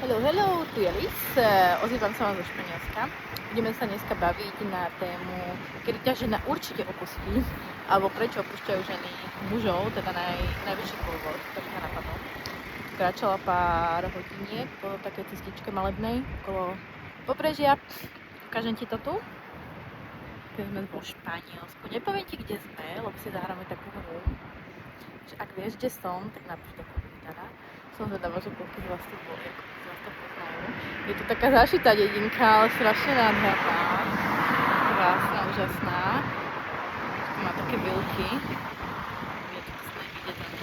Hello, tu je Liz, ozývam sa vám zo Španielska. Budeme sa dneska baviť na tému, kedy ťa žena určite opustí, alebo prečo opúšťajú ženy mužov, teda najväčší dôvod, ktorý ma napadol. Kráčala pár hodiniek po takej cestičke malebnej okolo pobrežia. Ukážem ti to tu. Keď sme vo Španielsku. Nepoviem ti, kde sme, lebo si zahráme takú hru. Že ak vieš, kde som, tak napíš do komentára. Som zvedavá, že koľko z vás to poznajú. Je to taká zašitá dedinka, ale strašne nádherná. Krásna, úžasná. Má také vilky. Je to snad vidieť na to.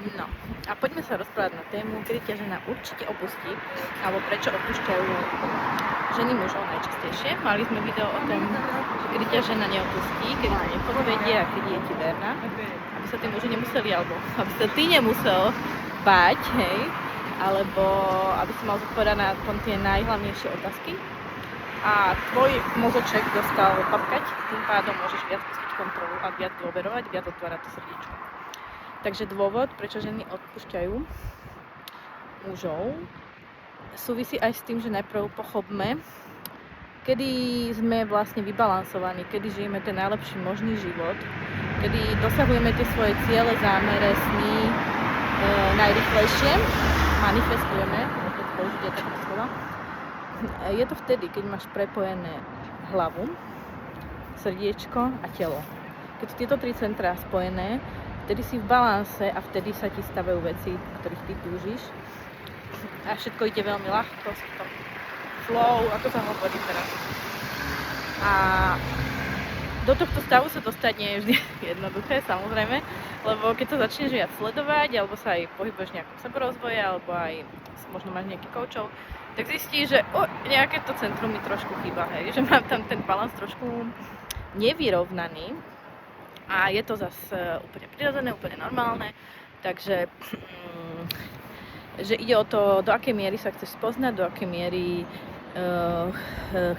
No, a poďme sa rozprávať na tému, kedy ťa žena určite opustí, alebo prečo opúšťajú ženy mužov najčastejšie. Mali sme video o tom, že kedy ťa žena neopustí, kedy to nepodvedie a kedy je ti verná. Aby sa tí muži nemuseli, alebo aby sa ty nemusel báť, hej, alebo aby si mal zodpovedať na tie najhlavnejšie otázky. A tvoj mozoček dostal papkať, tým pádom môžeš viac pustiť kontrolu a viac dôverovať, viac otvárať to srdiečko. Takže dôvod, prečo ženy odpúšťajú mužov, súvisí aj s tým, že najprv pochopme, kedy sme vlastne vybalansovaní, kedy žijeme ten najlepší možný život, kedy dosahujeme tie svoje ciele, zámere, sny najrýchlejšie, manifestujeme, opäť použitie takéto slova. Je to vtedy, keď máš prepojené hlavu, srdiečko a telo. Keď sú tieto tri centrá spojené, vtedy si v balanse a vtedy sa ti stavajú veci, ktorých ty túžiš. A všetko ide veľmi ľahko, sú to flow, ako sa hovorí teraz. A do tohto stavu sa dostať nie je vždy jednoduché, samozrejme, lebo keď sa začneš viac sledovať, alebo sa aj pohybuješ v nejakom seberozvoji, alebo aj možno máš nejakých koučov, tak zistíš, že nejaké to centrum mi trošku chýba, hej, že mám tam ten balans trošku nevyrovnaný. A je to zase úplne prirodzené, úplne normálne, takže že ide o to, do akej miery sa chceš spoznať, do akej miery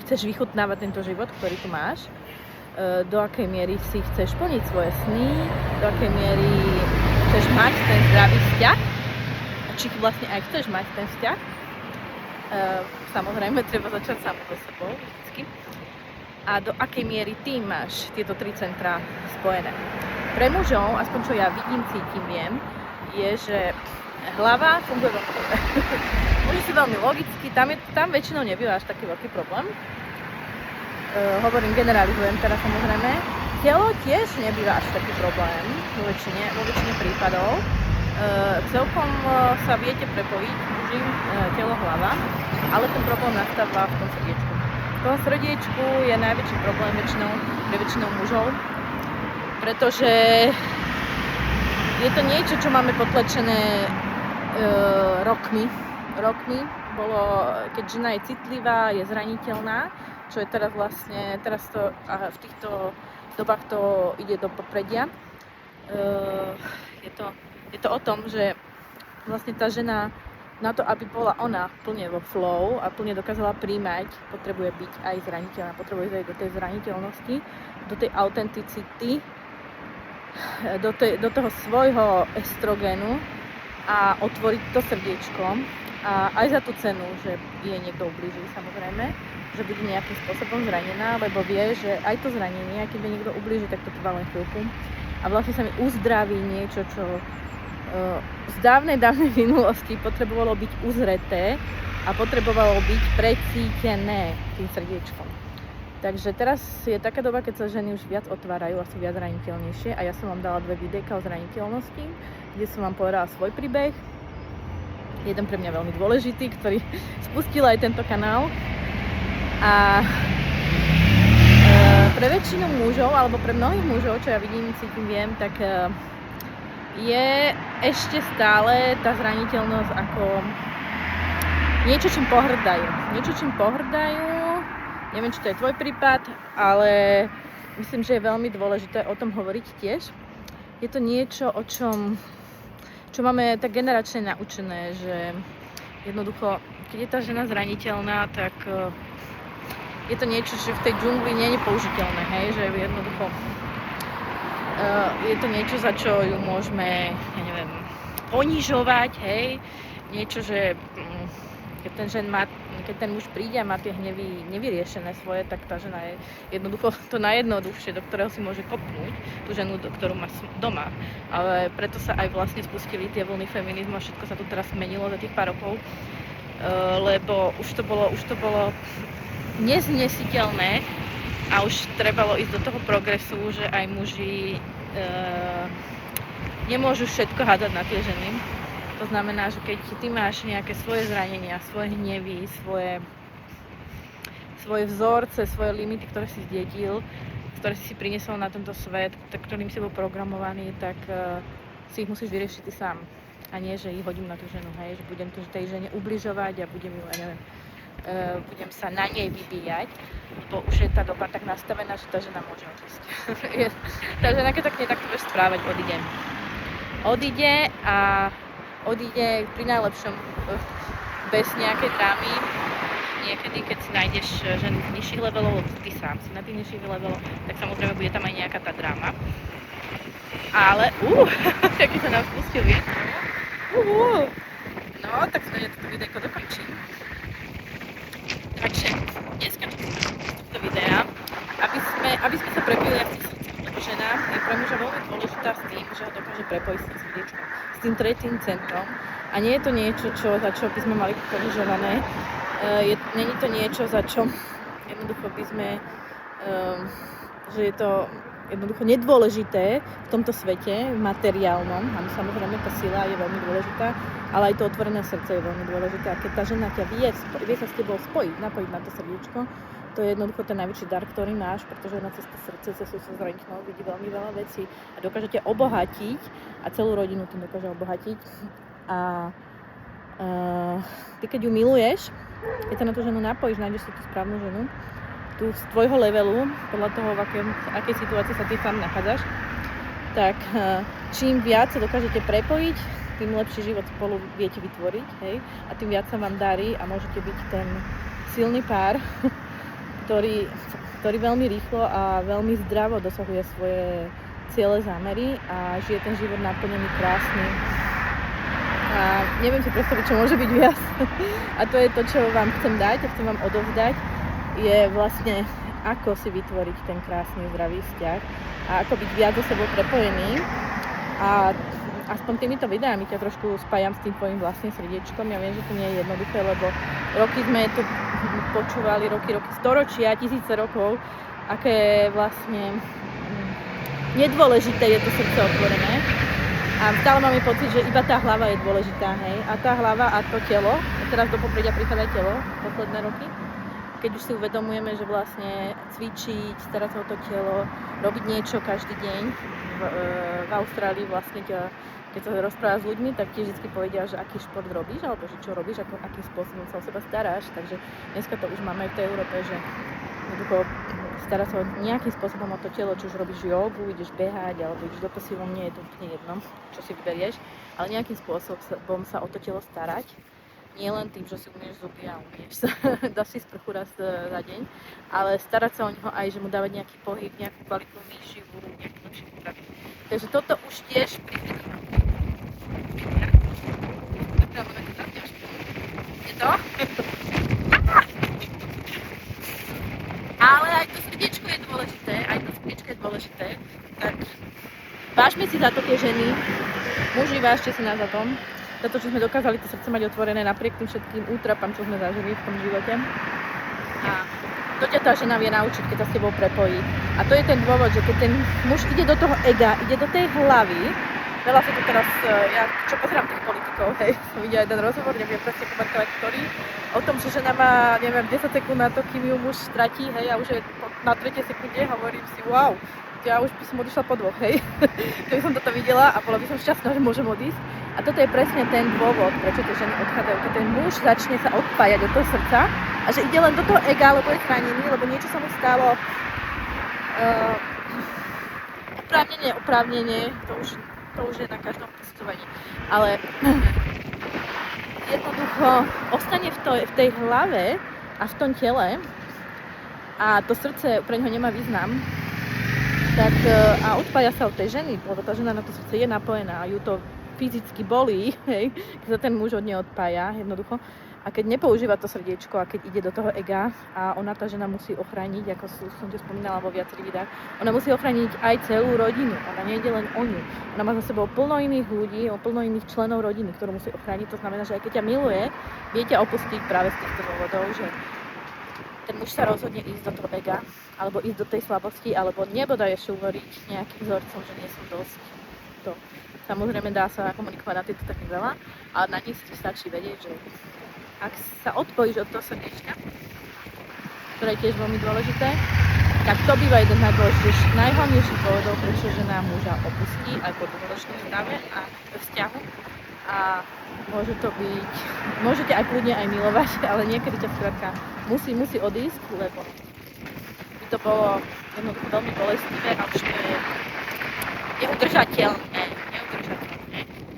chceš vychutnávať tento život, ktorý tu máš, do akej miery si chceš plniť svoje sny, do akej miery chceš mať ten zdravý vzťah, či vlastne aj chceš mať ten vzťah. Samozrejme, treba začať sám so sebou vždycky. A do akej miery ty máš tieto tri centrá spojené. Pre mužov, aspoň čo ja vidím, cítim, viem, je, že hlava funguje veľmi dobre. Muži sú veľmi logicky, tam väčšinou nebýva až taký veľký problém. Hovorím, generalizujem teraz samozrejme. Telo tiež nebýva až taký problém vo väčšine prípadov. Celkom sa viete prepojiť muži, telo, hlava, ale ten problém nastáva v tom srdiečku. V tom srdiečku je najväčší problém pre väčšinou mužov, pretože je to niečo, čo máme potlačené rokmi. Keď žena je citlivá, je zraniteľná, čo je teraz v týchto dobách to ide do popredia. Je to o tom, že vlastne tá žena na to, aby bola ona plne vo flow a plne dokázala príjmať, potrebuje byť aj zraniteľná, potrebuje ísť aj do tej zraniteľnosti, do tej autenticity, do toho svojho estrogenu a otvoriť to srdiečko. A aj za tú cenu, že jej niekto ublíži, samozrejme, že bude nejakým spôsobom zranená, lebo vie, že aj to zranenie, keď by niekto ublíži, tak to trvá len chvíľku. A vlastne sa mi uzdraví niečo, čo z dávnej minulosti potrebovalo byť uzreté a potrebovalo byť precítené tým srdiečkom. Takže teraz je taká doba, keď sa ženy už viac otvárajú a sú viac zraniteľnejšie a ja som vám dala 2 videjka o zraniteľnosti, kde som vám povedala svoj príbeh. Jeden pre mňa veľmi dôležitý, ktorý spustil aj tento kanál. A pre väčšinu mužov, alebo pre mnohých mužov, čo ja vidím, cítim, viem, tak je ešte stále tá zraniteľnosť ako niečo, čím pohrdajú. Neviem, či to je tvoj prípad, ale myslím, že je veľmi dôležité o tom hovoriť tiež. Je to niečo, čo máme tak generačne naučené, že jednoducho, keď je tá žena zraniteľná, tak je to niečo, že v tej džungli nie je použiteľné, hej, že jednoducho je to niečo, za čo ju môžeme, ja neviem, ponižovať, hej, niečo, že keď ten muž príde a má tie hnevy nevyriešené svoje, tak tá žena je jednoducho to najjednoduchšie, do ktorého si môže kopnúť tú ženu, ktorú má doma. Ale preto sa aj vlastne spustili tie vlny feminizmu a všetko sa tu teraz zmenilo za tých pár rokov, lebo už to bolo neznesiteľné a už trebalo ísť do toho progresu, že aj muži nemôžu všetko hádať na tie ženy. To znamená, že keď ty máš nejaké svoje zranenia, svoje hnevy, svoje vzorce, svoje limity, ktoré si zdedil, ktoré si priniesol na tento svet, ktorým si bol programovaný, tak si ich musíš vyriešiť ty sám. A nie, že ich hodím na tú ženu, hej, že budem tej žene ubližovať a budem ju, ja neviem, budem sa na nej vybíjať, lebo už je tá doba tak nastavená, že tá žena môže odísť. Tá žena, keď tak takto budeš správať, odíde a odíde pri najlepšom bez nejakej drámy. Niekedy, keď si nájdeš ženu z nižších levelov, ty sám si na tých nižších leveloch, tak samozrejme bude tam aj nejaká tá dráma. Ale, aký sa nám spustil vietor. No, tak snáď toto videjko dokončím. Takže, dneska toto videa, aby sme sa prepili aj s tým srdcom, lebo žena je pre muža veľmi dôležitá s tým, že ho dokáže prepojiť s tým srdiečkom, s tým tretím centrom. A nie je to niečo, za čo by sme mali ponižované. Není to niečo, za čo jednoducho by sme, že je to jednoducho nedôležité v tomto svete, materiálnom. A samozrejme tá sila je veľmi dôležitá, ale aj to otvorené srdce je veľmi dôležité. A keď tá žena ťa vie sa s tebou napojiť na to srdiečko, to je jednoducho ten najväčší dar, ktorý máš, pretože ona cez to srdce, cez tú zraničnou vidí veľmi veľa vecí a dokáže ťa obohatiť a celú rodinu tým dokáže obohatiť. A ty keď ju miluješ, keď sa na tú ženu napojíš, nájdeš si tú správnu ženu, tu z tvojho levelu, podľa toho, v akej situácii sa ty sám nachádzaš, tak čím viac sa dokážete prepojiť, tým lepší život spolu viete vytvoriť, hej? A tým viac sa vám darí a môžete byť ten silný pár, ktorý veľmi rýchlo a veľmi zdravo dosahuje svoje ciele, zámery a žije ten život naplnený, krásny. A neviem si predstaviť, čo môže byť viac. A to je to, čo vám chcem dať a chcem vám odovzdať, je vlastne ako si vytvoriť ten krásny, zdravý vzťah a ako byť viac so sebou prepojený. A aspoň týmito videami ťa trošku spájam s tým tvojim vlastným srdiečkom. Ja viem, že to nie je jednoduché, lebo roky sme to počúvali, roky, storočia, tisíce rokov, aké vlastne nedôležité je to srdce otvorené. A stále máme pocit, že iba tá hlava je dôležitá, hej. A tá hlava a to telo, a teraz do popredia prichádza telo, posledné roky, keď už si uvedomujeme, že vlastne cvičiť, starať sa o to telo, robiť niečo každý deň. V Austrálii vlastne keď sa rozpráva s ľuďmi, tak ti vždy povedia, že aký šport robíš, alebo že čo robíš, akým spôsobom sa o seba staráš. Takže dneska to už máme aj v tej Európe, že jednoducho starať sa nejakým spôsobom o to telo, či už robíš jogu, ideš behať, alebo ideš do posilovne, je to úplne jedno, čo si vyberieš, ale nejakým spôsobom sa o to telo starať. Nie len tým, že si umieš zuby a umieš sa, dáš si sprchu raz za deň, ale starať sa o neho aj, že mu dávať nejaký pohyb, nejakú kvalitnú výživu, nejaké lepšie potravy. Takže toto už tiež je to? Ale aj to srdiečko je dôležité, tak vážme si za to tie ženy, muži, vážte si nás za tom, za to, že sme dokázali to srdce mať otvorené napriek tým všetkým útrapám, čo sme zažili v tom živote. A to ťa tá žena vie naučiť, keď sa s tebou prepojí. A to je ten dôvod, že keď ten muž ide do toho ega, ide do tej hlavy, veľa sa to teraz, ja čo pozerám tých politikov, hej, som videla jeden rozhovor, neviem presne komentovať ktorý, o tom, že žena má, neviem, 10 sekúnd na to, kým ju muž stratí, hej, a už je na 3. sekunde, hovorím si, wow, ja už by som odišla po dvoch, hej, keby som toto videla a bola by som šťastná, že môžem odísť. A toto je presne ten dôvod, prečo tie ženy odchádzajú, keď ten muž začne sa odpájať od toho srdca a že ide len do toho ega, lebo je zranený, lebo niečo sa mu stalo oprávnenie, to už je na každom posudzovaní. Ale jednoducho ostane v tej hlave a v tom tele a to srdce pre ňoho nemá význam, tak a odpája sa od tej ženy, lebo tá žena na to srdce je napojená a ju to fyzicky bolí, hej, keď sa ten muž od nej odpája, jednoducho. A keď nepoužíva to srdiečko a keď ide do toho ega a ona, tá žena musí ochrániť, ako som ti spomínala vo viacerých videách, ona musí ochrániť aj celú rodinu, ona nejde len o ňu. Ona má za sebou plno iných ľudí, plno iných členov rodiny, ktorú musí ochrániť. To znamená, že aj keď ťa miluje, vie ťa opustiť práve z týchto dôvodov, že ten muž sa rozhodne ísť do toho ega, alebo ísť do tej slabosti, alebo nebodaj ešte uvoriť nejakým vzorcom, že nie som dosť. To. Samozrejme dá sa komunikovať na tieto témy veľa, ale na nich si stačí vedieť, že ak sa odpojíš od toho srdiečka, ktoré je tiež veľmi dôležité, tak to býva jeden z najhlavnejších dôvodov, prečo žena muža opustí aj po dlhoročnom stave a vzťahu. A môže to byť, môžete aj kľudne aj milovať, ale niekedy ťa skrátka musí odísť, lebo by to bolo jednoducho veľmi bolestivé a už to je neudržateľné.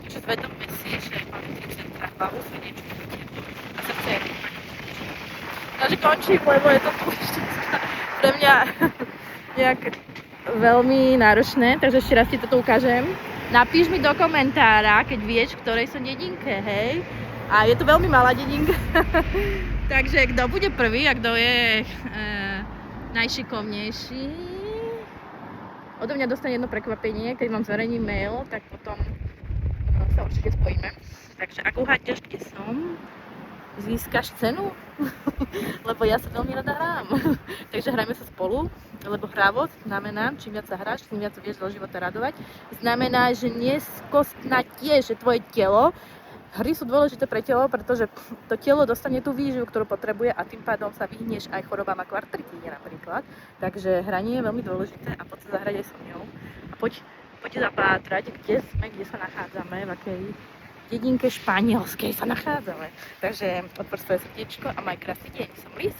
Takže zvedomme si, že máme 3 centra, hlavu, srdiečko a srdce je tak. Takže končím, lebo je to tu pre mňa nejak veľmi náročné, takže ešte raz ti toto ukážem. Napíš mi do komentára, keď vieš, v ktorej som dedinke, hej. A je to veľmi malá dedinka. Takže kto bude prvý a kto je najšikovnejší, odo mňa dostane jedno prekvapenie, keď vám zverejním mail, tak potom sa určite spojíme. Takže ak uhádneš, kde som, získaš cenu, lebo ja sa veľmi rada hrám. Takže hrajme sa spolu, lebo hravosť znamená, čím viac sa hráš, tým viac vieš do života radovať. Znamená, že neskostnatie, že tvoje telo, hry sú dôležité pre telo, pretože to telo dostane tú výživu, ktorú potrebuje a tým pádom sa vyhneš aj chorobám ako artritíde napríklad. Takže hranie je veľmi dôležité a poď sa zahrať aj so mňou. A poď zapátrať, kde sme, kde sa nachádzame, v akej dedinke španielskej sa nachádzame. Takže otvor svoje srdiečko a maj krásny deň. Som Liz,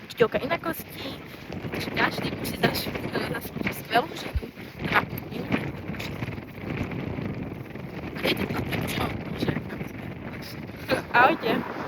učiteľka inakosti, takže každý musí zaslúžiť skvelú ženu a milú. Ahojte.